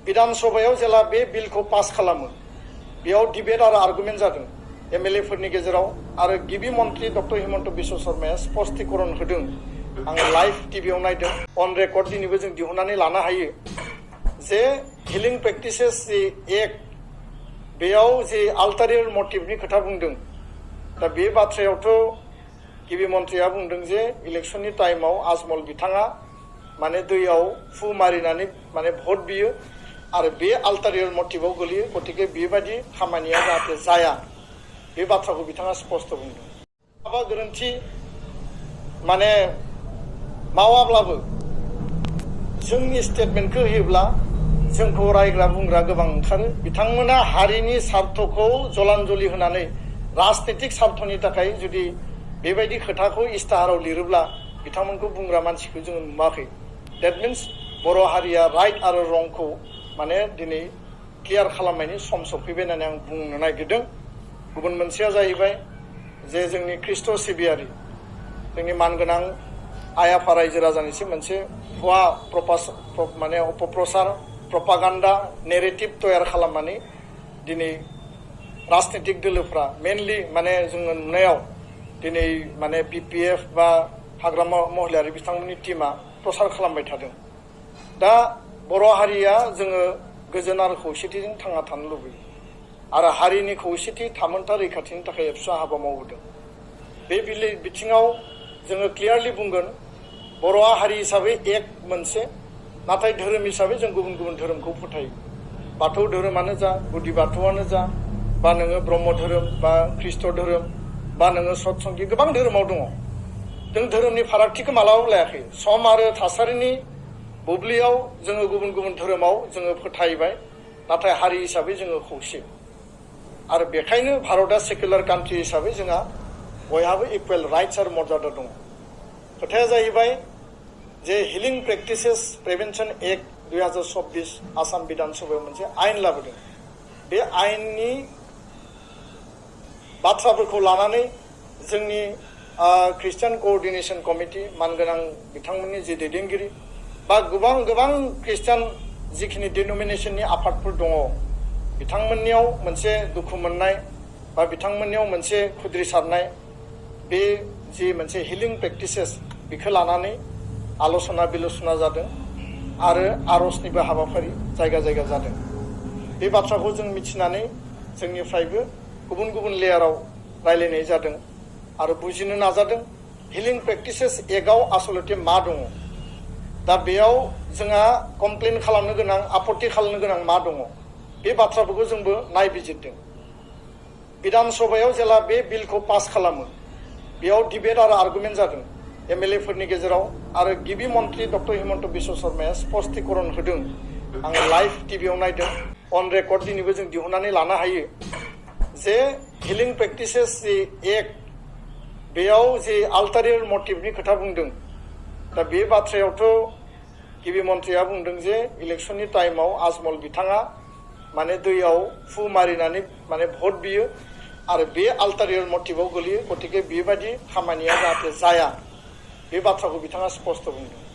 विधानसभायाव जेला बे बिलखौ पास खालामो बेयाव डिबेट आरो आर्गुमेन्ट जादों एमएलए फोरनि गेजेराव आरो गिबि मन्त्रि डक्टर हिमन्त बिश्व शर्माया स्पष्टीकरण होदों आं लाइव टिभियाव नायदों अन रेकर्ड दिनैबो जों दिहुननानै लानो हायो जे हिलिं प्रेक्टिसेस जि एक्ट बेयाव जि आल्टारियर मटिभनि खोथा बुंदों दा बे बाथ्रायावथ' गिबि मन्थ्रिया बुंदों जे इलेक्शननि टाइमाव आजमल बिथाङा माने दैयाव फु मारिनानै माने भट बियो आरो बे आल्टारियर मटिभआव गोलैयो गतिके बेबायदि खामानिया जाहाथे जाया बे बाथ्राखौ बिथाङा स्पष्ट बुंदों माबा गोरोन्थि माने मावाब्लाबो जोंनि स्टेटमेन्टखौ होयोब्ला जोंखौ रायग्रा बुंग्रा गोबां ओंखारो बिथांमोना हारिनि स्वार्थखौ जलान्जलि होनानै राजनीतिक स्वार्थनि थाखाय जुदि बेबायदि खोथाखौ इस्ताहाराव लिरोब्ला बिथांमोनखौ बुंग्रा मानसिखौ जोङो नुवाखै डेट मिन्स बर' हारिया राइट आरो रंखौ माने दिनै क्लियार खालामनायनि सम सफैबाय होननानै आं बुंनो नागिरदों गुबुन मोनसेया जाहैबाय जे जोंनि ख्रिस्ट' सिबियारि जोंनि मानगोनां आइ आफा रायजो राजानिसिम मोनसे भुवा माने अपप्रचार प्रपागान्डा नेरेटिभ तयार खालामनानै दिनै राजनीतिक दोलोफ्रा मेनलि माने जोङो नुनायाव दिनै माने बिपिएफ बा हाग्रामा महिलारि बिथांमोननि टीमा प्रसार खालामबाय थादों दा बर' हारिया जोङो गोजोन आरो खौसेथिजों थांना थानो लुबैयो आरो हारिनि खौसेथि थामोनथा रैखाथिनि थाखाय एबसुआ हाबा मावबोदों बे बिथिङाव जोङो क्लियारलि बुंगोन बर'आ हारि हिसाबै एक मोनसे नाथाय धोरोम हिसाबै जों गुबुन गुबुन धोरोमखौ फोथायो बाथौ धोरोमानो जा गुदि बाथौआनो जा बा नोङो ब्रह्म धोरोम बा ख्रिस्ट' धोरोम बा नोङो सतसंगि गोबां धोरोमाव दङ जों धोरोमनि फारागथिखौ मालाबाबो लायाखै सम आरो थासारिनि बुब्लियाव जोङो गुबुन गुबुन धोरोमाव जोङो फोथायबाय नाथाय हारि हिसाबै जोङो खौसे आरो बेखायनो भारतआ सेकुलार कान्ट्रि हिसाबै जोंहा बयहाबो इकुवेल राइट्स आरो मर्यादा दङ खोथाया जाहैबाय जे हिलिं प्रेक्टिसेस प्रिभेन्सन एक्ट 2024 आसाम विधानसभायाव मोनसे आयेन लाबोदों बे आयेननि बाथ्राफोरखौ लानानै जोंनि ख्रिस्टियान क'अर्डिनेशन कमिटि मानगोनां बिथांमोननि जि दैदेनगिरि बा गोबां ख्रिस्टियान जिखिनि डिनोमिनेशननि आफादफोर दङ बिथांमोननियाव मोनसे दुखु मोननाय बा बिथांमोननियाव मोनसे खुद्रिसारनाय बे जि मोनसे हिलिं प्रेक्टिसेस बेखौ लानानै आल'सना बिल'सना जादों आरो आर'जनिबो हाबाफारि जायगा जायगा जादों बे बाथ्राखौ जों मिथिनानै जोंनिफ्रायबो गुबुन गुबुन लेयाराव रायलायनाय जादों आरो बुजिनो नाजादों हिलिं प्रेक्टिसेस एक्टआव आसलते मा दङ दा बेयाव जोंहा कमप्लेन खालामनो गोनां आपत्ति खालामनो गोनां मा दङ बे बाथ्राफोरखौ जोंबो नायबिजिरदों विधानसभायाव जेला बे बिलखौ पास खालामो बेयाव डिबेट आरो आर्गुमेन्ट जादों एमएलए फोरनि गेजेराव आरो गिबि मन्त्रि डक्टर हिमन्त बिश्व शर्माया स्पष्टीकरण होदों आं लाइव टिभियाव नायदों अन रेकर्ड दिनैबो जों दिहुननानै लानो हायो जे हिलिं प्रेक्टिसेस जि एक्ट बेयाव जि आल्टारियर मटिभनि खोथा बुंदों दा बे बाथ्रायावथ' गिबि मन्थ्रिया बुंदों जे इलेक्शननि टाइमाव आजमल बिथाङा माने दैयाव फु मारिनानै माने भट बियो आरो बे आल्टारियर मटिभआव गोलैयो गतिके बेबायदि खामानिया जाहाथे जाया बे बाथ्राखौ बिथाङा स्पष्ट बुंदों